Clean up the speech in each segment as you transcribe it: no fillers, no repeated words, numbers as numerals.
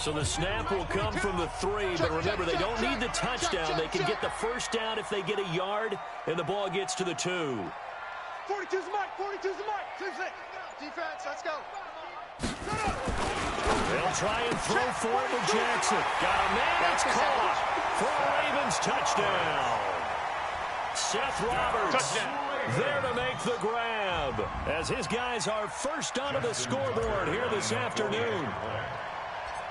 So the snap will come from the 3, but remember, they don't need the touchdown. They can get the first down if they get a yard, and the ball gets to the 2. 42's the mark, 42's the mark. Defense, let's go. They'll try and throw for it with Jackson. Got a man, it's caught for a Ravens touchdown. Seth Roberts there to make the grab as his guys are first onto the scoreboard here this afternoon.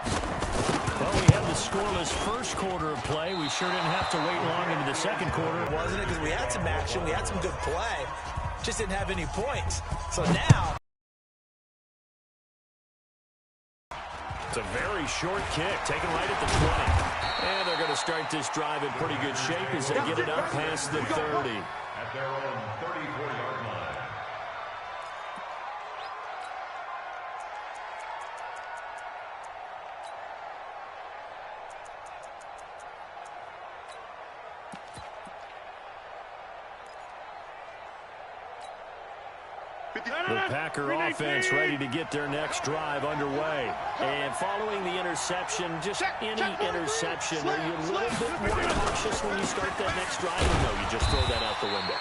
Well, we had the scoreless first quarter of play. We sure didn't have to wait long into the second quarter. Wasn't it? Because we had some action. We had some good play. Just didn't have any points. So now... It's a very short kick, taken right at the 20. And they're going to start this drive in pretty good shape as they get it up past the 30. At their own 34-yard line. The Packer offense ready to get their next drive underway. And following the interception, just any interception, are you a little bit more cautious when you start that next drive? Or no, you just throw that out the window?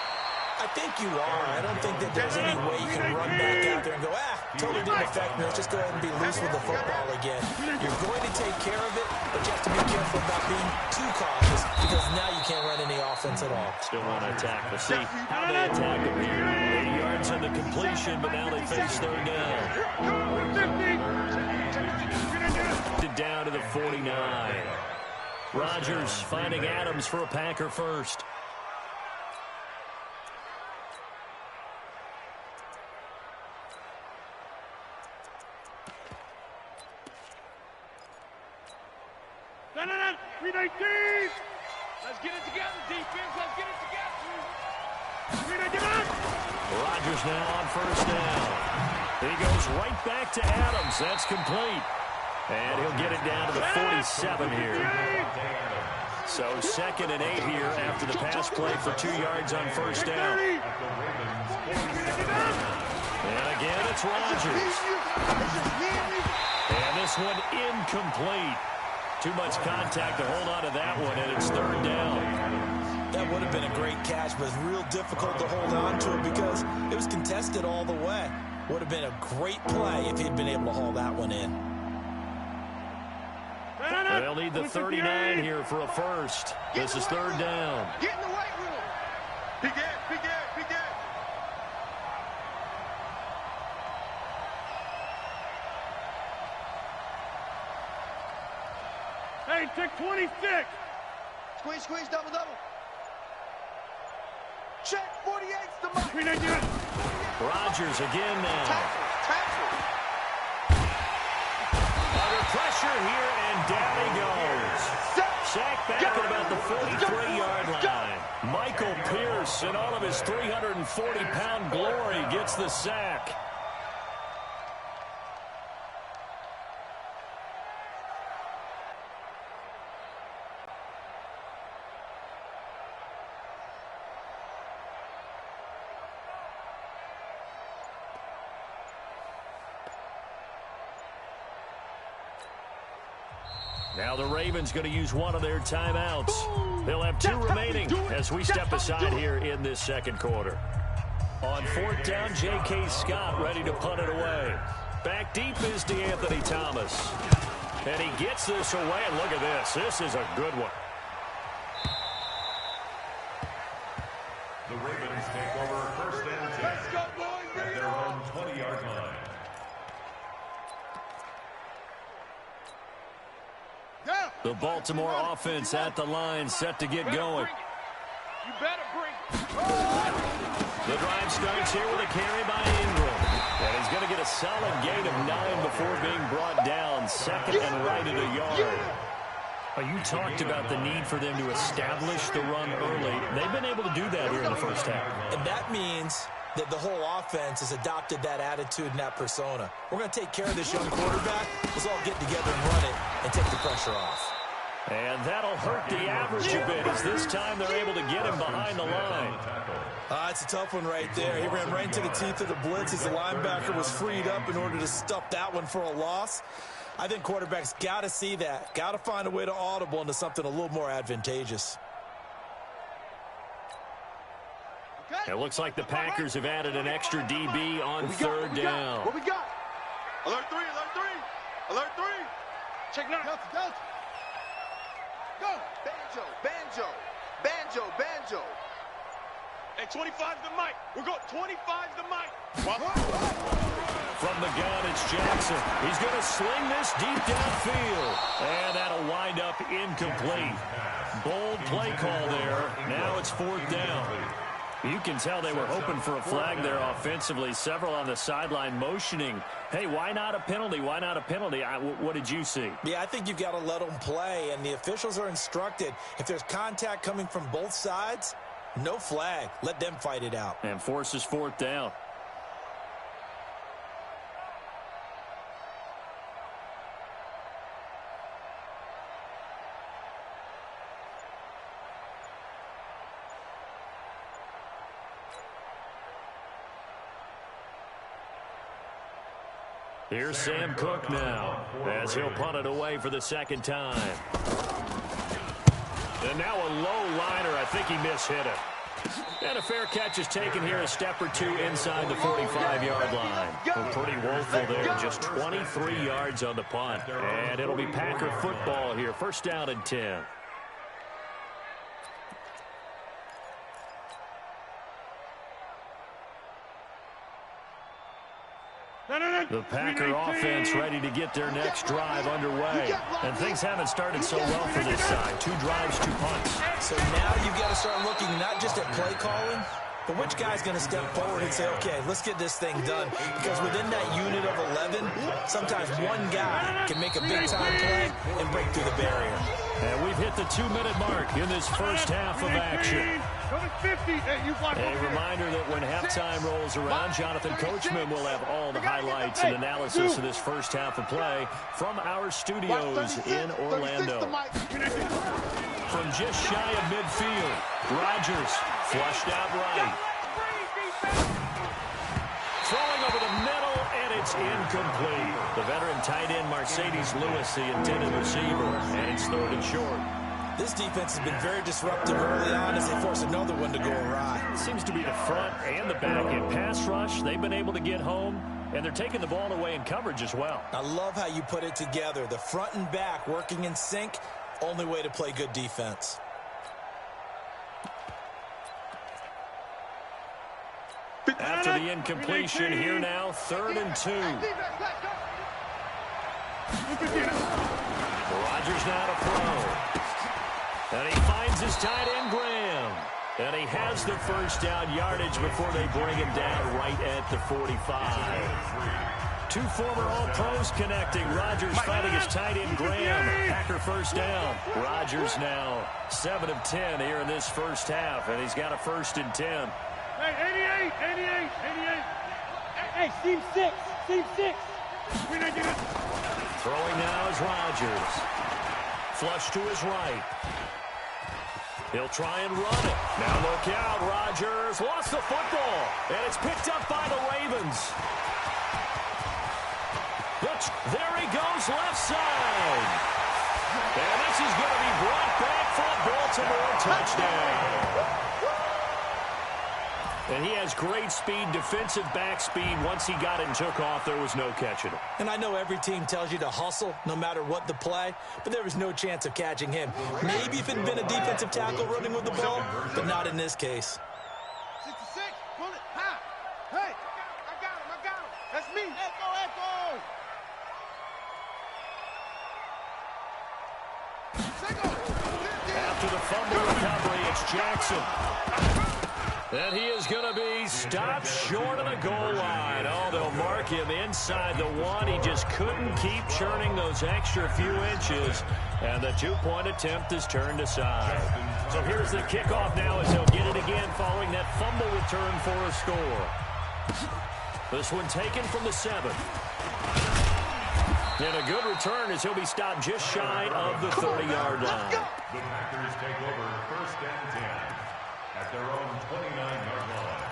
I think you are. I don't think that there's any way you can run back out there and go, totally didn't affect me. Let's just go ahead and be loose with the football again. You're going to take care of it, but you have to be careful about being too cautious because now you can't run any offense at all. Still want to attack. We'll see how they attack it here. 80 yards on the completion, but now they face third down. Down to the 49. Rodgers finding Adams for a Packer first. Let's get it together, defense. Let's get it together. Rodgers now on first down. He goes right back to Adams. That's complete. And he'll get it down to the 47 here. So 2nd and 8 here after the pass play for 2 yards on first down. And again, it's Rodgers. And this one incomplete. Too much contact to hold on to that one, and it's third down. That would have been a great catch, but it's real difficult to hold on to it because it was contested all the way. Would have been a great play if he'd been able to haul that one in. They'll need the 39 here for a first. This is third down. Get in the weight room. Begin. Hey, check 26. Squeeze, double. Check 48's the mark. Rodgers again now. Tackle. Under pressure here, and down he goes. Sacked back at about the 43-yard line. Michael Pierce, in all of his 340-pound glory, gets the sack. Now the Ravens going to use one of their timeouts. They'll have 2 remaining as we step aside here in this second quarter. On 4th down, J.K. Scott ready to punt it away. Back deep is DeAnthony Thomas. And he gets this away, and look at this. This is a good one. The Ravens take over 1st and 10 at their own 20-yard line. The Baltimore offense at the line, set to get going. You better bring it. The drive starts here with a carry by Ingram. And he's going to get a solid gain of 9 before being brought down. 2nd and right at a yard. You talked about the need for them to establish the run early. They've been able to do that here in the first half. And that means that the whole offense has adopted that attitude and that persona. We're going to take care of this young quarterback. Let's all get together and run it and take the pressure off. And that'll hurt the average a bit as this time they're able to get him behind the line. It's a tough one right there. He ran right into the teeth of the blitz as the linebacker was freed up in order to stuff that one for a loss. I think quarterbacks got to see that. Got to find a way to audible into something a little more advantageous. It looks like the Packers have added an extra DB on third down. What we got? Alert 3, alert 3. Alert 3. Check now. Delta. Go. Banjo, banjo, banjo, banjo. Hey, 25's the mic. We're going 25's the mic. From the gun, it's Jackson. He's going to sling this deep downfield. And that'll wind up incomplete. Bold play call there. Now it's fourth down. You can tell they were hoping for a flag there offensively. Several on the sideline motioning, hey, why not a penalty? Why not a penalty? What did you see? Yeah, I think you've got to let them play, and the officials are instructed. If there's contact coming from both sides, no flag. Let them fight it out. And forces fourth down. Here's Sam Cook now, as he'll punt it away for the second time. And now a low liner. I think he mishit it. And a fair catch is taken here, a step or two inside the 45-yard line. Well, pretty woeful there, just 23 yards on the punt. And it'll be Packer football here, first down and 10. The Packer offense ready to get their next drive underway. And things haven't started so well for this side. 2 drives, 2 punts. So now you've got to start looking not just at play calling, but which guy's going to step forward and say, okay, let's get this thing done. Because within that unit of 11, sometimes one guy can make a big-time play and break through the barrier. And we've hit the 2-minute mark in this first half of action. A reminder that when halftime rolls around, Jonathan Coachman will have all the highlights and analysis of this first half of play from our studios in Orlando. From just shy of midfield, Rodgers flushed out right. Throwing over the middle, and it's incomplete. The veteran tight end Mercedes Lewis, the intended receiver, and it's third and short. This defense has been very disruptive early on as they force another one to go awry. Seems to be the front and the back in pass rush. They've been able to get home, and they're taking the ball away in coverage as well. I love how you put it together. The front and back working in sync, only way to play good defense. After the incompletion, here now, third and 2. Rodgers now to throw. And he finds his tight end, Graham. And he has the first down yardage before they bring him down right at the 45. 2 former All-Pros connecting. Rodgers finding his tight end, Graham. Packer first down. Rodgers now 7 of 10 here in this first half. And he's got a first and 10. Hey, 88. Hey, seam 6. Throwing now is Rodgers. Flush to his right. He'll try and run it. Now look out, Rodgers lost the football, and it's picked up by the Ravens. There he goes, left side. And this is going to be brought back for a Baltimore touchdown. And he has great speed, defensive back speed. Once he got it and took off, there was no catching him. And I know every team tells you to hustle no matter what the play, but there was no chance of catching him. Maybe if it had been a defensive tackle running with the ball, but not in this case. 66, pull it, high. Hey, I got him. That's me. Echo. After the fumble recovery, it's Jackson. And he is going to be stopped short of the goal line. Oh, they'll mark him inside the 1. He just couldn't keep churning those extra few inches. And the 2-point attempt is turned aside. So here's the kickoff now as he'll get it again following that fumble return for a score. This one taken from the 7. And a good return as he'll be stopped just shy of the 30-yard line. The Packers take over first and 10 at their own 29-yard line.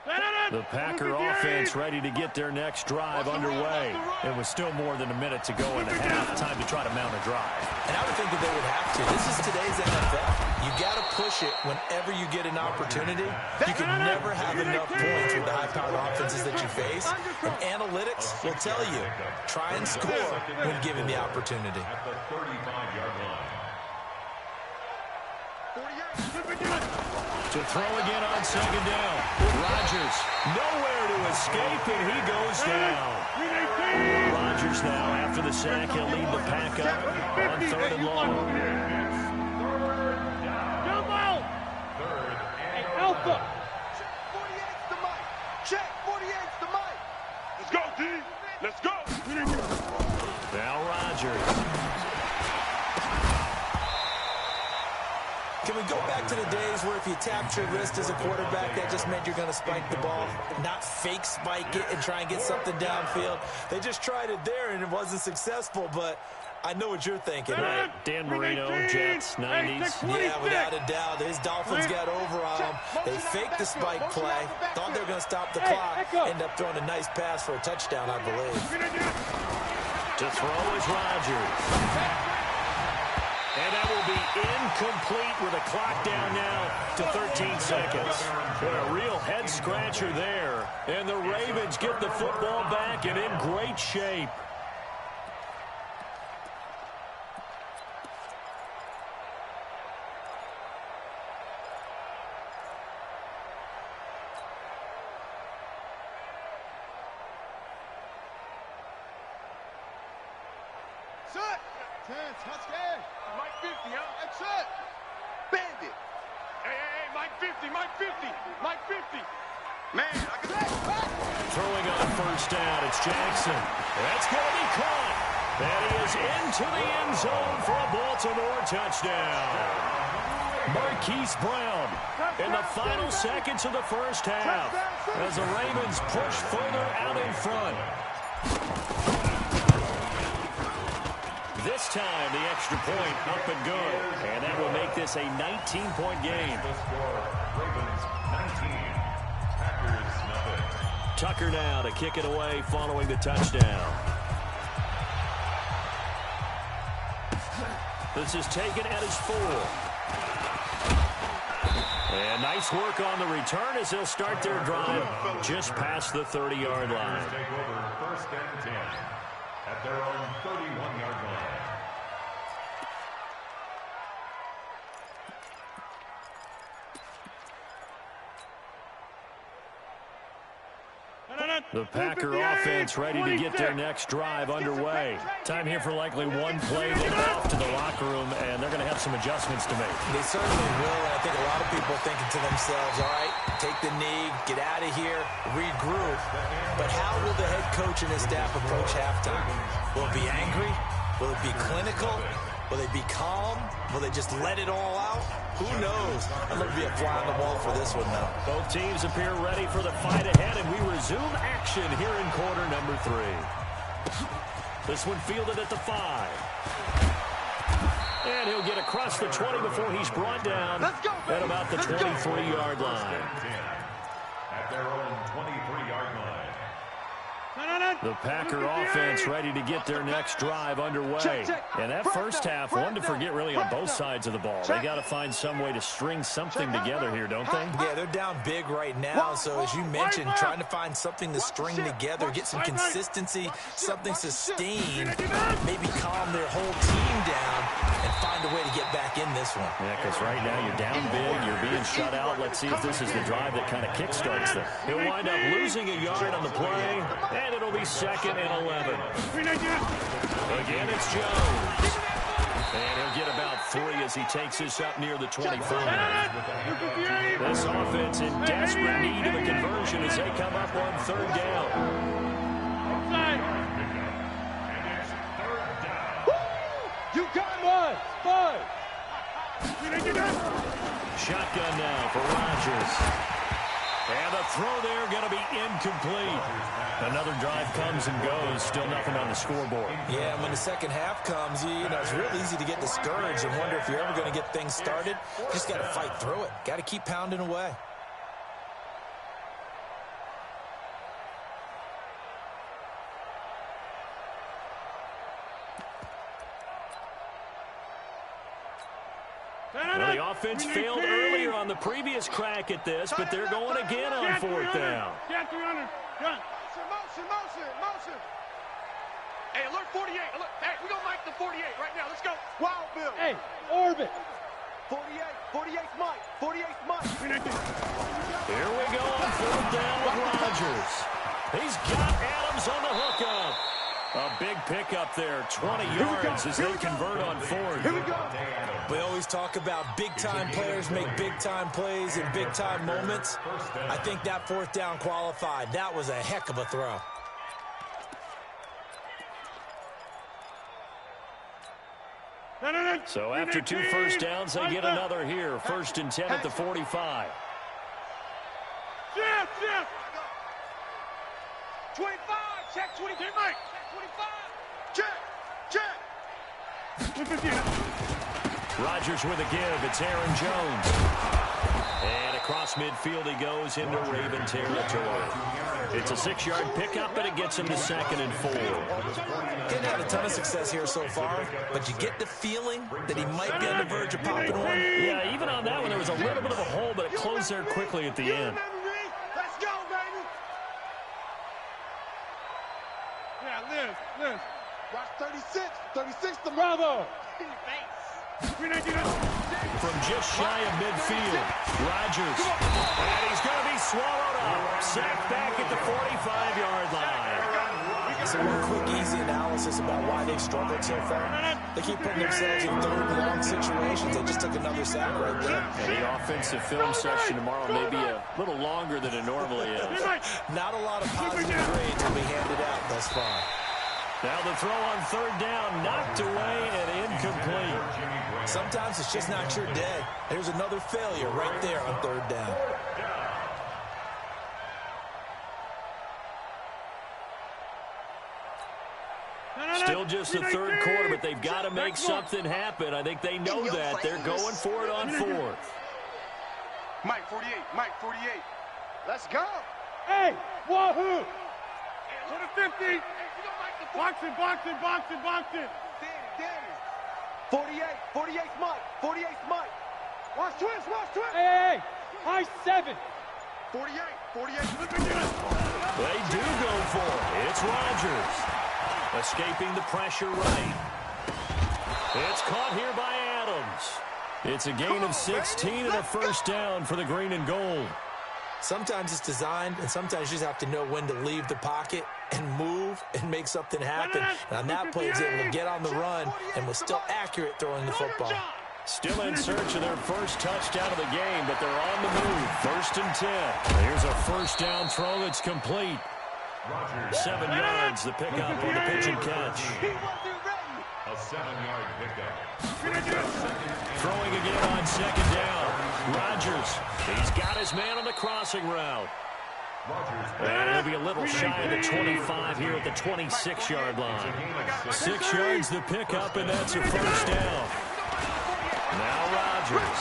The Packer offense ready to get their next drive underway. It was still more than a minute to go in the half. Time to try to mount a drive. And I would think that they would have to. This is today's NFL. You got to push it whenever you get an opportunity. You can never have enough points with the high-powered offenses that you face. And analytics will tell you, try and score when given the opportunity. At the 35-yard line. To throw again on second down. Rodgers nowhere to escape, and he goes down. Rodgers now, after the sack, he'll lead the pack up on 3rd and long. Third and Alpha. Check 48's the mic. Check 48's the mic. Let's go, D. Let's go. Now Rodgers. Can we go back to the days where if you tapped your wrist as a quarterback, that just meant you're going to spike the ball, not fake spike it and try and get something downfield? They just tried it there, and it wasn't successful, but I know what you're thinking, right? Dan Marino, Jets, 90s. Yeah, without a doubt. His Dolphins got over on them. They faked the spike play, thought they were going to stop the clock, ended up throwing a nice pass for a touchdown, I believe. To throw is Rodgers. And that will be incomplete with a clock down now to 13 seconds. What a real head-scratcher there. And the Ravens get the football back and in great shape. Set. 10, touchdown. Mike 50, huh? That's it. Bandit. Hey, Mike 50, Mike 50, Mike 50. Man, I can Throwing on first down, it's Jackson. That's going to be caught. That is into the end zone for a Baltimore touchdown. Marquise Brown in the final seconds of the first half as the Ravens push further out in front. This time, the extra point up and good. And that will make this a 19-point game. The score, Ravens 19, Packers nothing. Tucker now to kick it away following the touchdown. This is taken at his 4. And nice work on the return as they'll start their drive just past the 30-yard line. Take over 1st and 10 at their own 31-yard line. The Packer offense ready to get their next drive underway. Time here for likely one play. They'll go off to the locker room, and they're going to have some adjustments to make. They certainly will, and I think a lot of people are thinking to themselves, all right, take the knee, get out of here, regroup. But how will the head coach and his staff approach halftime? Will it be angry? Will it be clinical? Will they be calm? Will they just let it all out? Who knows? I'm going to be a fly on the wall for this one, though. Both teams appear ready for the fight ahead, and we resume action here in quarter number 3. This one fielded at the 5. And he'll get across the 20 before he's brought down at about the 23-yard line. At their own 23-yard line. The Packer offense ready to get their next drive underway. And that first half, one to forget really on both sides of the ball. They got to find some way to string something together here, don't they? Yeah, they're down big right now. So as you mentioned, trying to find something to string together, get some consistency, something sustained, maybe calm their whole team down and find a way to get back in this one. Yeah, because right now you're down big, you're being shut out. Let's see if this is the drive that kind of kickstarts them. He'll wind up losing a yard on the play, and it'll be 2nd and 11. Again, it's Jones. And he'll get about 3 as he takes this up near the 25. This offense in desperate need of a conversion as they come up on 3rd down. You got one. 5. Shotgun now for Rodgers. And the throw there going to be incomplete. Another drive comes and goes. Still nothing on the scoreboard. Yeah, when the second half comes, you know, it's real easy to get discouraged and wonder if you're ever going to get things started. You just got to fight through it. Got to keep pounding away. Well, the offense failed earlier on the previous crack at this, but they're going again on fourth down. Motion. Hey, alert 48. Alert. Hey, we're going to mic the 48 right now. Let's go. Wild Bill. Hey, orbit. 48's Mike. 48's Mike. Here we go on fourth down with Rodgers. He's got Adams on the hookup. A big pickup there, 20 yards as they convert on fourth. Here we go. We always talk about big-time players make big-time plays in big-time moments. I think that fourth down qualified. That was a heck of a throw. So after 2 first downs, they get another here. 1st and 10 at the 45. 25. Check 20. Hey, Mike. 25. Check. Rodgers with a give. It's Aaron Jones. And across midfield he goes into Raven territory. It's a 6-yard pickup, but it gets him to 2nd and 4. Didn't have a ton of success here so far, but you get the feeling that he might be on the verge of popping one. Yeah, even on that one, there was a little bit of a hole, but it closed there quickly at the end. Let's go, baby. Yeah, Liz. Watch 36. 36 the Bravo. From just shy of midfield, Rodgers. And he's going to be swallowed up. Sacked back at the 45-yard line. So one quick, easy analysis about why they've struggled so far. They keep putting themselves in 3rd and long situations. They just took another sack right there. And the offensive film session tomorrow may be a little longer than it normally is. Not a lot of positive grades will be handed out thus far. Now the throw on 3rd down, knocked away and incomplete. Sometimes it's just not your day. There's another failure right there on 3rd down. Still just the 3rd quarter, but they've got to make something happen. I think they know that. They're going for it on 4th. Mike 48. Mike 48. Let's go. Hey, wahoo. To the 50. Box it. Danny. 48's Mike. 48's Mike. Watch twist. Hey. High 7. 48. They do go for it. It's Rodgers. Escaping the pressure right. It's caught here by Adams. It's a gain of 16 and a first down for the green and gold. Sometimes it's designed, and sometimes you just have to know when to leave the pocket and move and make something happen. And on that play, he's able to get on the run and was still accurate throwing the football. Still in search of their first touchdown of the game, but they're on the move. 1st and 10. Here's a first down throw that's complete. 7 yards, the pickup on the pitch and catch. A 7-yard pickup. Throwing again on 2nd down. Rodgers, he's got his man on the crossing route. And it'll be a little shy of the 25 here at the 26-yard line. 6 yards the pickup, and that's a first down. Now Rodgers.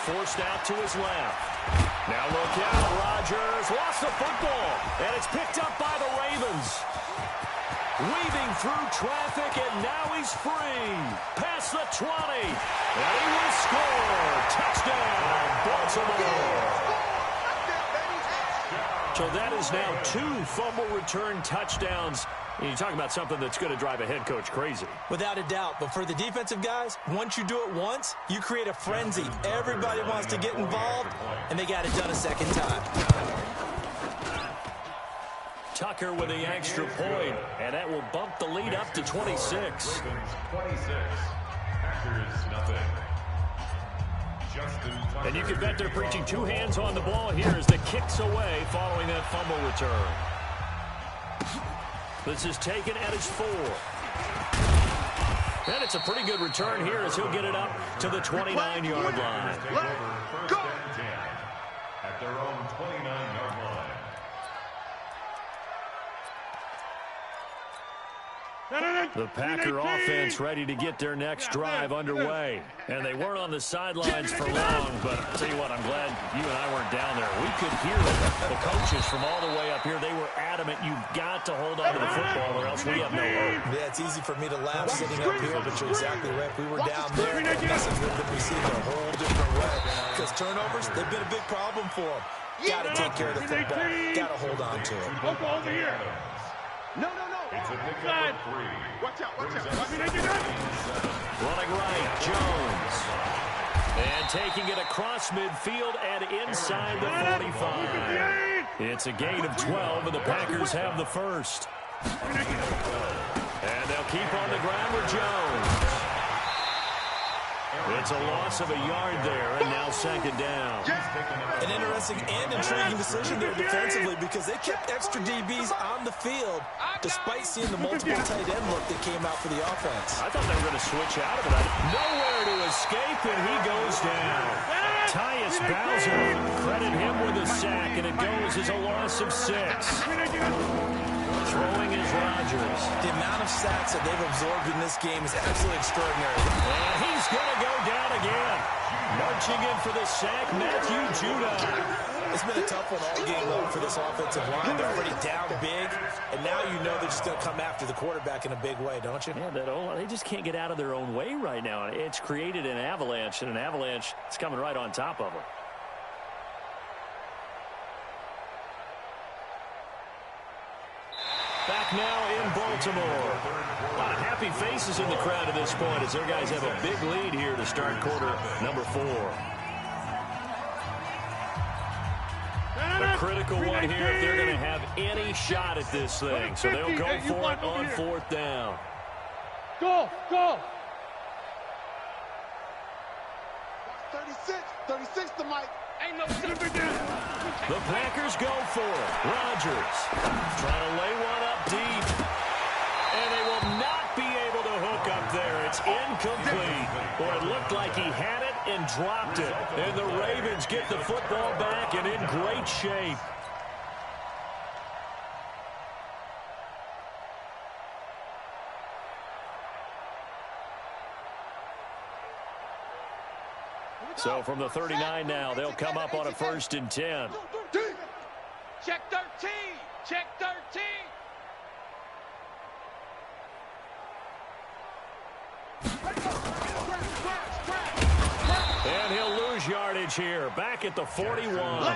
Forced out to his left. Now look out, Rodgers lost the football, and it's picked up by the Ravens. Weaving through traffic, and now he's free. Past the 20, and he will score. Touchdown, Baltimore. So that is now 2 fumble return touchdowns. And you talk about something that's going to drive a head coach crazy. Without a doubt. But for the defensive guys, once you do it once, you create a frenzy. Everybody wants to get involved, and they got it done a second time. Tucker with the extra point, and that will bump the lead up to 26. 26. Packers nothing. And you can bet they're preaching 2 hands on the ball here as the kick's away following that fumble return. This is taken at his 4. And it's a pretty good return here as he'll get it up to the 29-yard line. Go! At their own 29-yard line. The Packer offense ready to get their next drive underway. And they weren't on the sidelines for long, but I'll tell you what, I'm glad you and I weren't down there. We could hear the coaches from all the way up here. They were adamant, you've got to hold on to the football or else we have no hope. Yeah, it's easy for me to laugh sitting up here, but you're exactly right. We were down there, and the message would have been received a whole different way. Because turnovers, they've been a big problem for them. Got to take care of the football. Got to hold on to it. Over here. No. It's a pick up of 3. Watch out. Running right, Jones. And taking it across midfield and inside the 45. It's a gain of 12, and the Packers have the first. And they'll keep on the ground with Jones. It's a loss of a yard there, and now second down. An interesting and intriguing decision there defensively because they kept extra DBs on the field despite seeing the multiple tight end look that came out for the offense. I thought they were going to switch out of it. Nowhere to escape, and he goes down. Tyus Bowser, credit him with a sack, and it goes as a loss of 6. Throwing is Rodgers. The amount of sacks that they've absorbed in this game is absolutely extraordinary. And he's going to go down again. Marching in for the sack, Matthew Judon. It's been a tough one all game long for this offensive line. They're already down big, and now you know they're just going to come after the quarterback in a big way, don't you? Yeah, they just can't get out of their own way right now. It's created an avalanche, and an avalanche is coming right on top of them. Back now in Baltimore. A lot of happy faces in the crowd at this point as their guys have a big lead here to start quarter number 4. A critical one here if they're going to have any shot at this thing. So they'll go for it on 4th down. Go! 36 to Mike. Ain't no The Packers go for it. Rodgers trying to lay one up deep. And they will not be able to hook up there. It's incomplete. Or it looked like he had it and dropped it. And the Ravens get the football back and in great shape. So from the 39 now, they'll come up on a 1st and 10. Check 13. Check 13. And he'll lose yardage here. Back at the 41.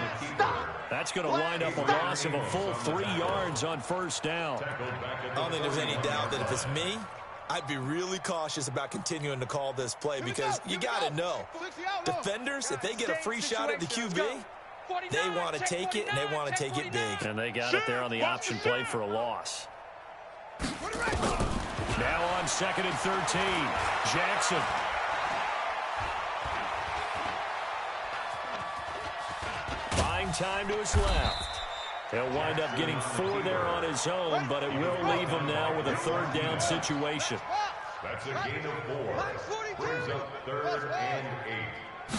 That's going to wind up a loss of a full 3 yards on 1st down. I don't think there's any doubt that if it's me, I'd be really cautious about continuing to call this play because you got to know, defenders, if they get a free shot at the QB, they want to take it, and they want to take it big. And they got it there on the option play for a loss. Now on 2nd and 13, Jackson. Buying time to his left. He'll wind up getting 4 there on his own, but it will leave him now with a 3rd down situation. That's a gain of 4. Brings up 3rd and 8.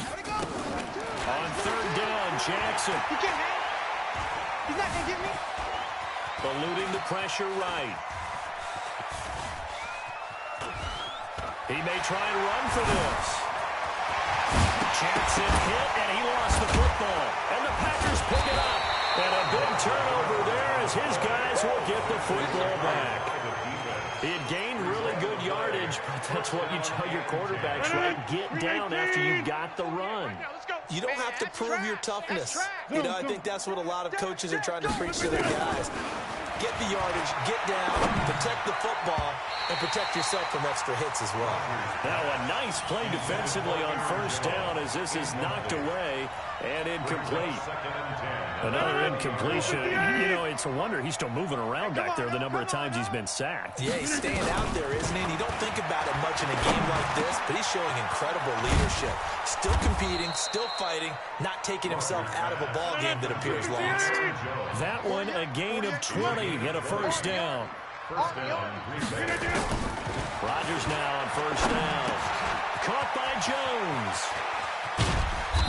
On 3rd down, Jackson. He can't have it. He's not going to get me. Eluding the pressure right. He may try and run for this. Jackson hit, and he lost the football. And the Packers pick it up. And a big turnover there as his guys will get the football back. He had gained really good yardage, but that's what you tell your quarterbacks, right? Get down after you got the run. You don't have to prove your toughness. You know, I think that's what a lot of coaches are trying to preach to their guys. Get the yardage, get down, protect the football, and protect yourself from extra hits as well. Now a nice play defensively on 1st down as this is knocked away and incomplete. Another incompletion. You know, it's a wonder he's still moving around back there the number of times he's been sacked. Yeah, he's staying out there, isn't he? And you don't think about it much in a game like this, but he's showing incredible leadership. Still competing, still fighting, not taking himself out of a ball game that appears lost. That one a gain of 20 and a 1st down. Rodgers now on 1st down. Caught by Jones.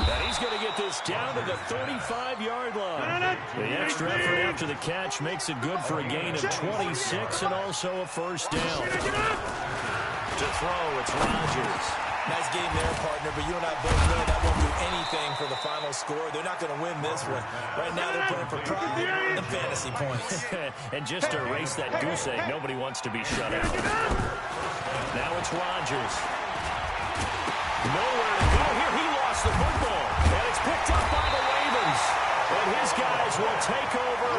And he's going to get this down to the 35-yard line. The extra effort after the catch makes it good for a gain of 26 and also a first down. To throw, it's Rodgers. Nice game there, partner, but you and I both know that won't do anything for the final score. They're not going to win this one. Right now they're playing for pride and fantasy points. And just to erase that goose egg, nobody wants to be shut out. Now it's Rodgers. Nowhere to go here. He lost the football. And it's picked up by the Ravens. And his guys will take over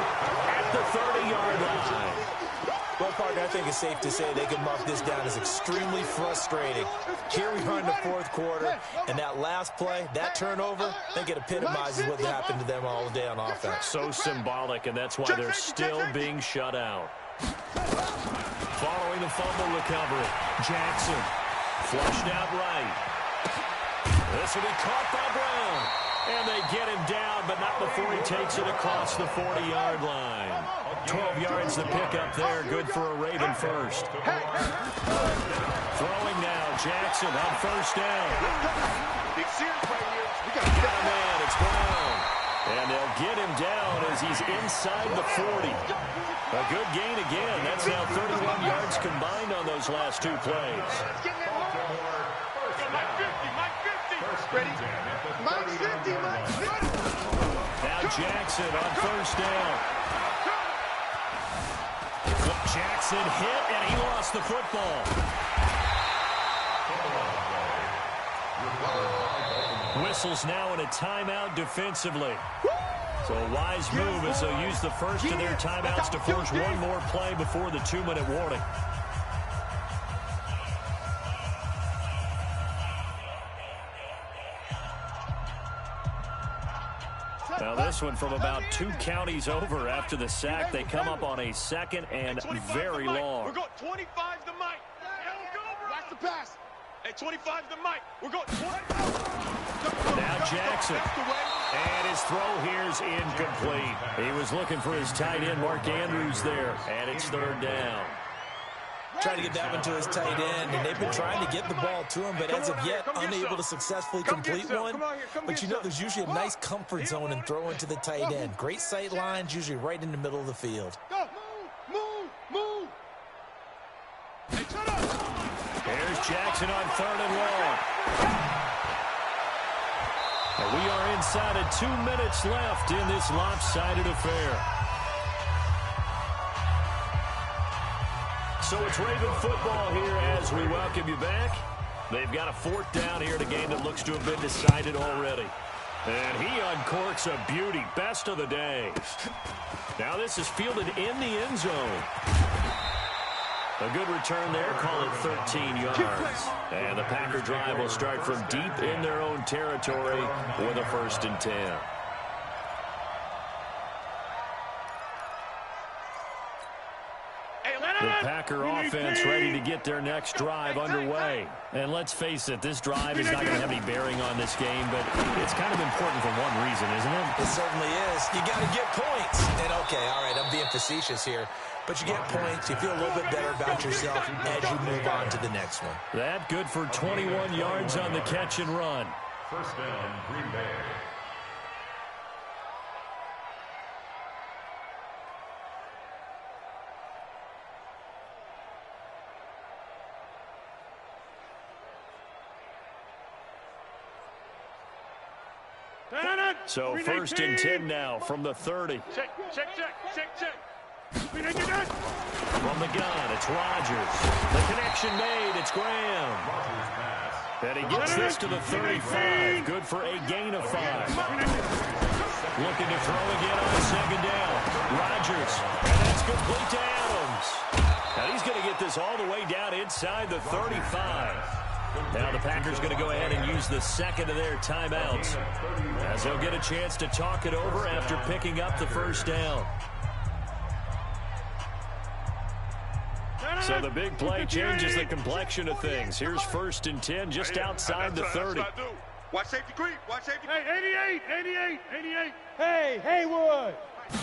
at the 30-yard line. Well, partner, I think it's safe to say they can mark this down as extremely frustrating. Here we are in the fourth quarter, and that last play, that turnover, I think it epitomizes what happened to them all day on offense. So symbolic, and that's why they're still being shut out. Following the fumble recovery, Jackson flushed out right. This will be caught by Brown. And they get him down, but not before he takes it across the 40-yard line. 12 yards to pick up there. Good for a Raven first. Throwing now. Jackson on first down. Big series right here. We got him in. It's Brown. And they'll get him down as he's inside the 40. A good gain again. That's now 31 yards combined on those last two plays. Ready? Mike 50, Mike 50. Now Jackson on first down. Jackson hit, and he lost the football. Whistles now in a timeout defensively. So a wise move as they'll use the first of their timeouts to force one more play before the 2-minute warning. Now this one from about 2 counties over after the sack. They come up on a 2nd and very long. We're going 25 to Mike. Watch the pass. At 25 to Mike. We're going 25. Now Jackson. And his throw here's incomplete. He was looking for his tight end, Mark Andrews, there. And it's 3rd down. Trying to get that one to his tight end, and they've been trying to get the ball to him, but as of yet, unable to successfully complete one. But you know there's usually a nice comfort zone in throwing to the tight end. Great sight lines, usually right in the middle of the field. Move. Hey, shut up. Here's Jackson on 3rd and long. And we are inside of 2 minutes left in this lopsided affair. So it's Raven football here as we welcome you back. They've got a 4th down here in a game that looks to have been decided already. And he uncorks a beauty. Best of the day. Now this is fielded in the end zone. A good return there. Call it 13 yards. And the Packer drive will start from deep in their own territory with a 1st and 10. The Packer offense ready to get their next drive underway. And let's face it, this drive is not going to have any bearing on this game, but it's kind of important for one reason, isn't it? It certainly is. You got to get points. And okay, all right, I'm being facetious here. But you get points, you feel a little bit better about yourself as you move on to the next one. That good for 21 yards on the catch and run. First down, Green Bay. So 1st and 10 now from the 30. Check. From the gun, it's Rodgers. The connection made, it's Graham. And he gets this to the 35. Good for a gain of 5. Looking to throw again on 2nd down. Rodgers, and that's complete to Adams. Now he's going to get this all the way down inside the 35. Now the Packers going to go ahead and use the 2nd of their timeouts as they'll get a chance to talk it over after picking up the 1st down. So the big play changes the complexion of things. Here's 1st and 10 just outside the 30. Watch safety creep. Watch safety creep. Hey, 88. Hey, Haywood.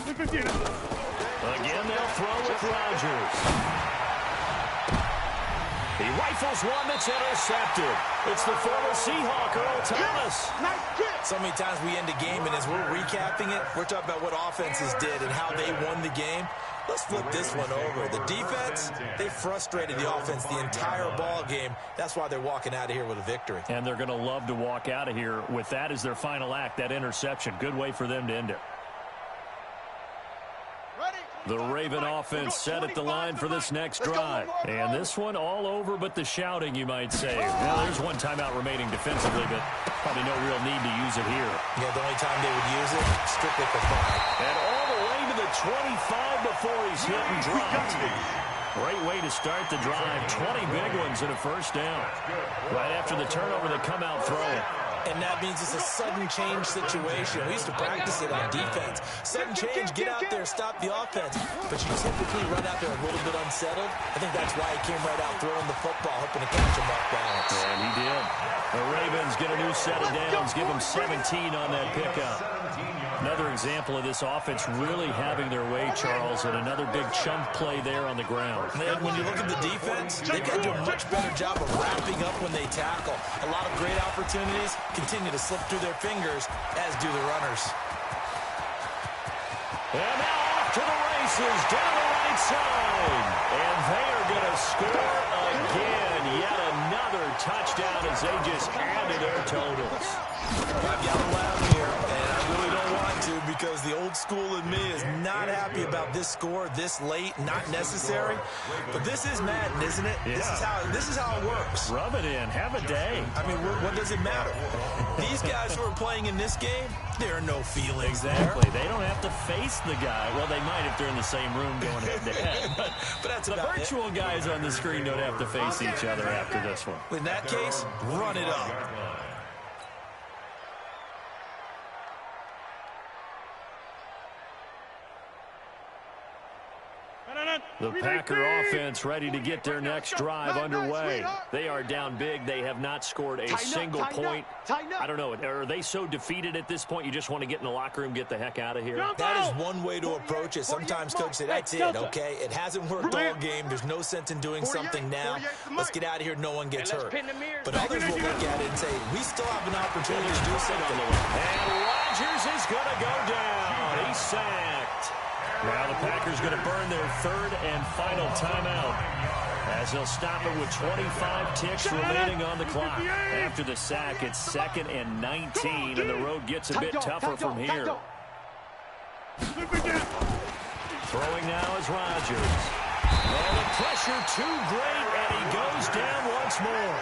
Again, they'll throw with Rodgers. He rifles one that's intercepted. It's the former Seahawk, Earl Thomas. So many times we end a game, and as we're recapping it, we're talking about what offenses did and how they won the game. Let's flip this one over. The defense, they frustrated the offense the entire ball game. That's why they're walking out of here with a victory. And they're going to love to walk out of here with that as their final act, that interception. Good way for them to end it. The Raven offense set at the line for this next drive. And this one all over but the shouting, you might say. Well, there's one timeout remaining defensively, but probably no real need to use it here. Yeah, the only time they would use it, strictly for fun. And all the way to the 25 before he's hit and dropped. Great way to start the drive. 20 big ones and a first down. Right after the turnover, they come out throwing. And that means it's a sudden change situation. We used to practice it on defense. Sudden change, get out there, stop the offense. But you typically run out there a little bit unsettled. I think that's why he came right out throwing the football, hoping to catch him off balance. And he did. The Ravens get a new set of downs, give him 17 on that pickup. Another example of this offense really having their way, Charles, and another big chunk play there on the ground. And when you look at the defense, they've got to do a much better job of wrapping up when they tackle. A lot of great opportunities continue to slip through their fingers, as do the runners. And now off to the races, down the right side. And they are going to score again. Yet another touchdown as they just add to their totals. I've got to laugh here, and I really don't want to, because the old school in me is not happy about this score this late, not necessary. But this is Madden, isn't it? Yeah. This is how it works. Rub it in. Have a day. I mean, what does it matter? These guys who are playing in this game, there are no feelings Exactly. there. They don't have to face the guy. Well, they might if they're in the same room going head-to-head. But that's the about virtual it. guys on the screen don't have to face each other after this one. In that case, run it up. The Packer offense ready to get their next drive underway. They are down big. They have not scored a single point. I don't know. Are they so defeated at this point you just want to get in the locker room, get the heck out of here? That is one way to approach it. Sometimes coaches say, that's it, okay? It hasn't worked all game. There's no sense in doing something now. Let's get out of here. No one gets hurt. But others will look at it and say, we still have an opportunity to do something. And Rodgers is going to go down. He's sacked. Now the Packers going to burn their third and final timeout as they'll stop it with 25 ticks remaining on the clock. After the sack, it's 2nd and 19, and the road gets a bit tougher from here. Throwing now is Rodgers. Oh, the pressure too great, and he goes down once more.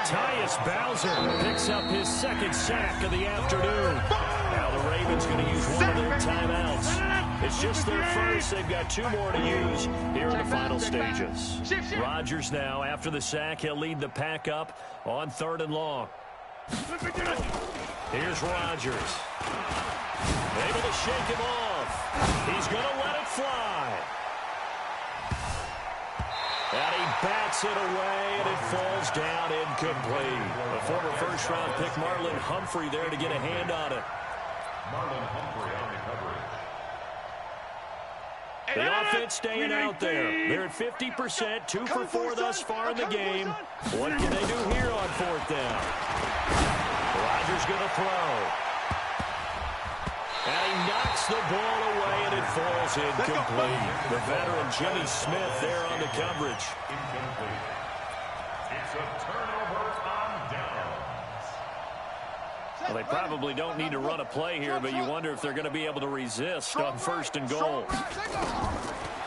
Tyus Bowser picks up his 2nd sack of the afternoon. Now the Ravens going to use one of their timeouts. It's just their first. They've got 2 more to use here in the final stages. Rodgers now, after the sack, he'll lead the pack up on 3rd and long. Here's Rodgers. Able to shake him off. He's going to let it fly. And he bats it away, and it falls down incomplete. A former first-round pick, Marlon Humphrey, there to get a hand on it. Marlon Humphrey on the coverage. The offense staying out there. They're at 50%, 2 for 4 thus far in the game. What can they do here on 4th down? Rodgers going to throw. And he knocks the ball away, and it falls incomplete. The veteran Jimmy Smith there on the coverage. Incomplete. It's a turnover on downs. Well, they probably don't need to run a play here, but you wonder if they're going to be able to resist on 1st and goal.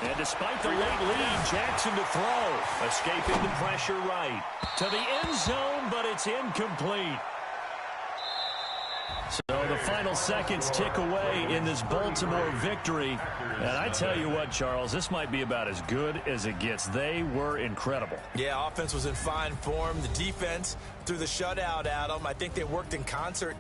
And despite the late lead, Jackson to throw. Escaping the pressure right. To the end zone, but it's incomplete. So the final seconds tick away in this Baltimore victory. And I tell you what, Charles, this might be about as good as it gets. They were incredible. Yeah, offense was in fine form. The defense threw the shutout at them. I think they worked in concert.